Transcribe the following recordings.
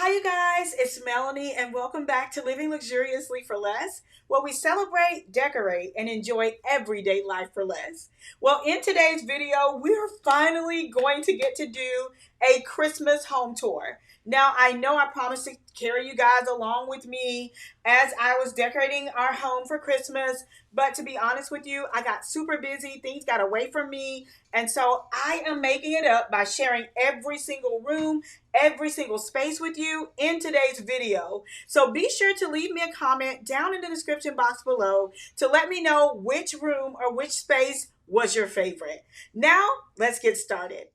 Hi, you guys, it's Melanie, and welcome back to Living Luxuriously for Less, where we celebrate, decorate, and enjoy everyday life for less. Well, in today's video, we're finally going to get to do a Christmas home tour. Now, I know I promised to carry you guys along with me as I was decorating our home for Christmas, but to be honest with you, I got super busy, things got away from me, and so I am making it up by sharing every single room, every single space with you in today's video. So be sure to leave me a comment down in the description box below to let me know which room or which space was your favorite. Now, let's get started.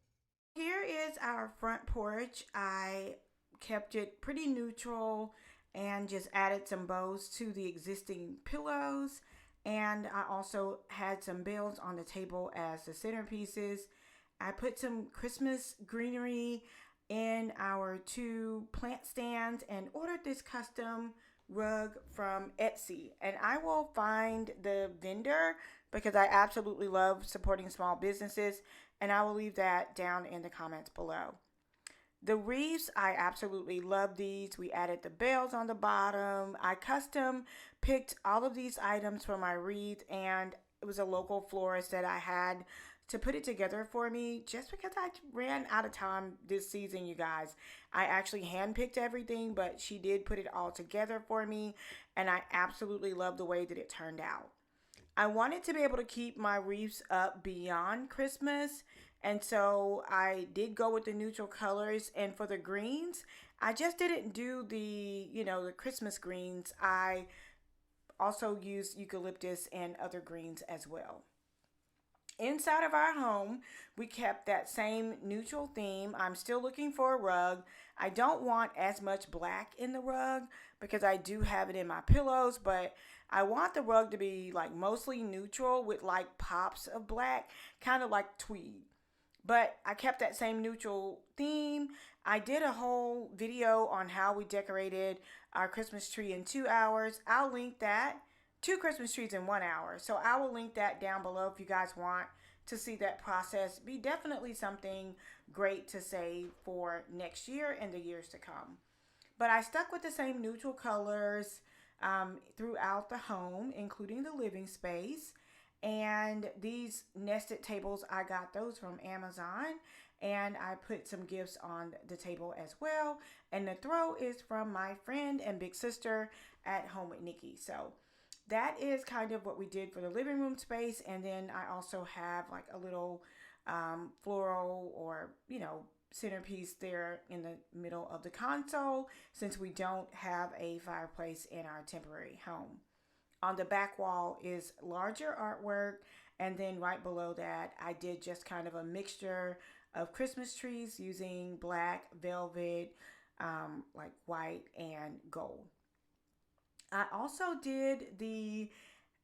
Here is our front porch. I kept it pretty neutral and just added some bows to the existing pillows. And I also had some bells on the table as the centerpieces. I put some Christmas greenery in our two plant stands and ordered this custom rug from Etsy. And I will find the vendor because I absolutely love supporting small businesses, and I will leave that down in the comments below. The wreaths, I absolutely love these. We added the bells on the bottom. I custom picked all of these items for my wreath, and it was a local florist that I had to put it together for me just because I ran out of time this season, you guys. I actually handpicked everything, but she did put it all together for me, and I absolutely love the way that it turned out. I wanted to be able to keep my wreaths up beyond Christmas, and so I did go with the neutral colors. And for the greens, I just didn't do the Christmas greens. I also used eucalyptus and other greens as well. Inside of our home, we kept that same neutral theme. I'm still looking for a rug. I don't want as much black in the rug because I do have it in my pillows, but I want the rug to be like mostly neutral with like pops of black, kind of like tweed. But I kept that same neutral theme. I did a whole video on how we decorated our Christmas tree in 2 hours. I'll link that. Two Christmas trees in 1 hour. So I will link that down below if you guys want to see that process. Be definitely something great to save for next year and the years to come. But I stuck with the same neutral colors throughout the home, including the living space. And these nested tables, I got those from Amazon. And I put some gifts on the table as well. And the throw is from my friend and big sister at Home with Nikki. So that is kind of what we did for the living room space. And then I also have like a little floral or, centerpiece there in the middle of the console since we don't have a fireplace in our temporary home. On the back wall is larger artwork, and then right below that I did just kind of a mixture of Christmas trees using black, velvet, like white and gold. I also did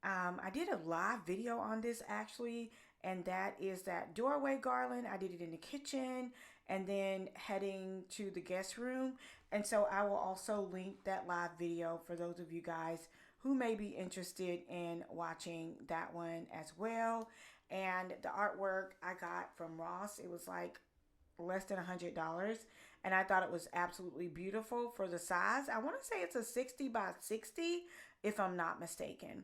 I did a live video on this actually, and that is that doorway garland. I did it in the kitchen and then heading to the guest room. And so I will also link that live video for those of you guys who may be interested in watching that one as well. And the artwork I got from Ross, it was like less than $100, and I thought it was absolutely beautiful for the size. I want to say it's a 60 by 60 if I'm not mistaken.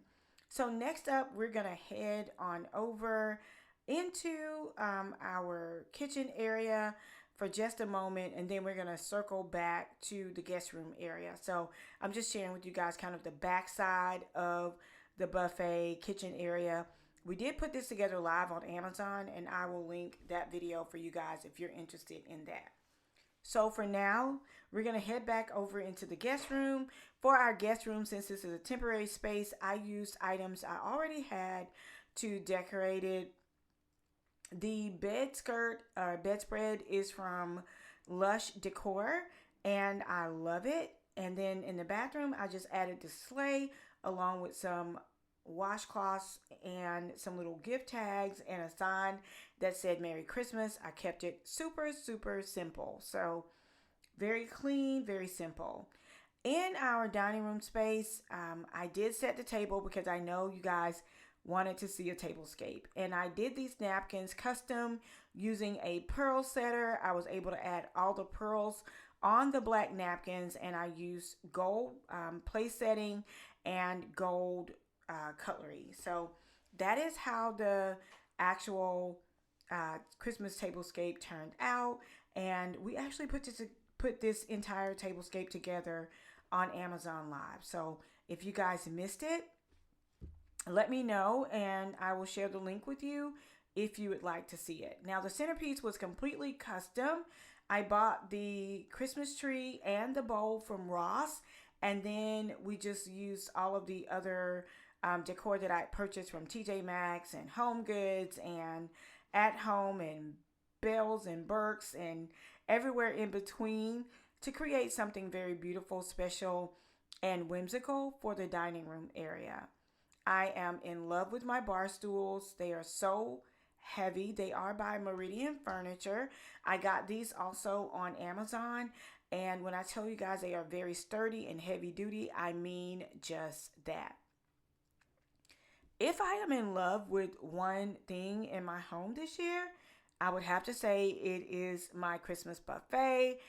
So next up, we're gonna head on over into our kitchen area for just a moment, and then we're gonna circle back to the guest room area. So I'm just sharing with you guys kind of the backside of the buffet kitchen area. We did put this together live on Amazon, and I will link that video for you guys if you're interested in that. So for now, we're going to head back over into the guest room. For our guest room, since this is a temporary space, I used items I already had to decorate it. The bedspread is from Lush Decor, and I love it. And then in the bathroom, I just added the sleigh along with some washcloths and some little gift tags and a sign that said Merry Christmas. I kept it super, super simple. So very clean, very simple. In our dining room space, I did set the table because I know you guys wanted to see a tablescape. And I did these napkins custom using a pearl setter. I was able to add all the pearls on the black napkins, and I used gold place setting and gold cutlery. So that is how the actual Christmas tablescape turned out. And we actually put this entire tablescape together on Amazon Live. So if you guys missed it, let me know and I will share the link with you if you would like to see it. Now the centerpiece was completely custom. I bought the Christmas tree and the bowl from Ross, and then we just used all of the other decor that I purchased from TJ Maxx and Home Goods and At Home and Bells and Burks and everywhere in between to create something very beautiful, special, and whimsical for the dining room area. I am in love with my bar stools. They are so heavy. They are by Meridian Furniture. I got these also on Amazon. And when I tell you guys they are very sturdy and heavy duty, I mean just that. If I am in love with one thing in my home this year, I would have to say it is my Christmas buffet.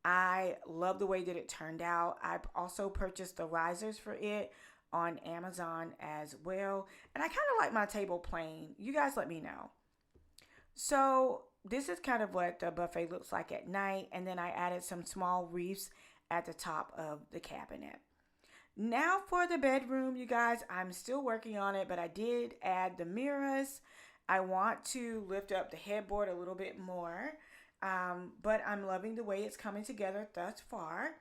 I love the way that it turned out. I also purchased the risers for it on Amazon as well. And I kind of like my table plain. You guys let me know. So this is kind of what the buffet looks like at night. And then I added some small wreaths at the top of the cabinet. Now for the bedroom, you guys, I'm still working on it, but I did add the mirrors. I want to lift up the headboard a little bit more, but I'm loving the way it's coming together thus far.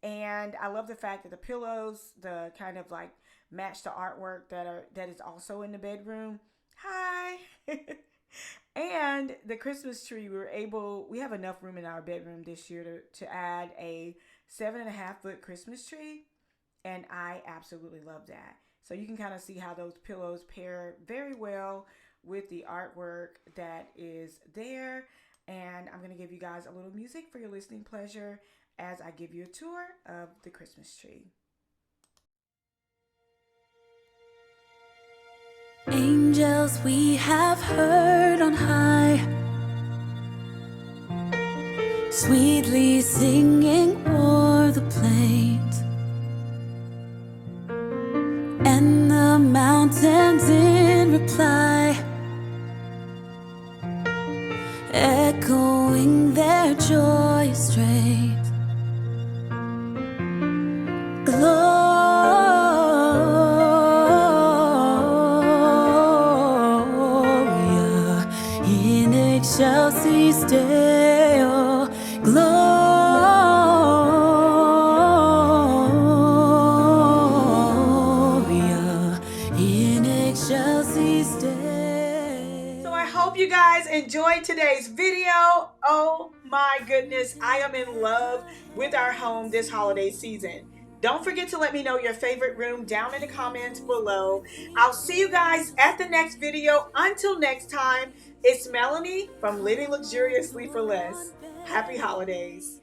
And I love the fact that the pillows, the kind of like match the artwork that is also in the bedroom. Hi. And the Christmas tree, we have enough room in our bedroom this year to add a 7.5-foot Christmas tree. And I absolutely love that. So you can kind of see how those pillows pair very well with the artwork that is there. And I'm going to give you guys a little music for your listening pleasure as I give you a tour of the Christmas tree. Angels we have heard on high, sweetly singing o'er the plains, and the mountains in reply, echoing their joyous strains. Gloria in excelsis Deo, Gloria in excelsis Deo. So I hope you guys enjoyed today's video. Oh my goodness, I am in love with our home this holiday season. Don't forget to let me know your favorite room down in the comments below. I'll see you guys at the next video. Until next time, it's Melanie from Living Luxuriously for Less. Happy holidays.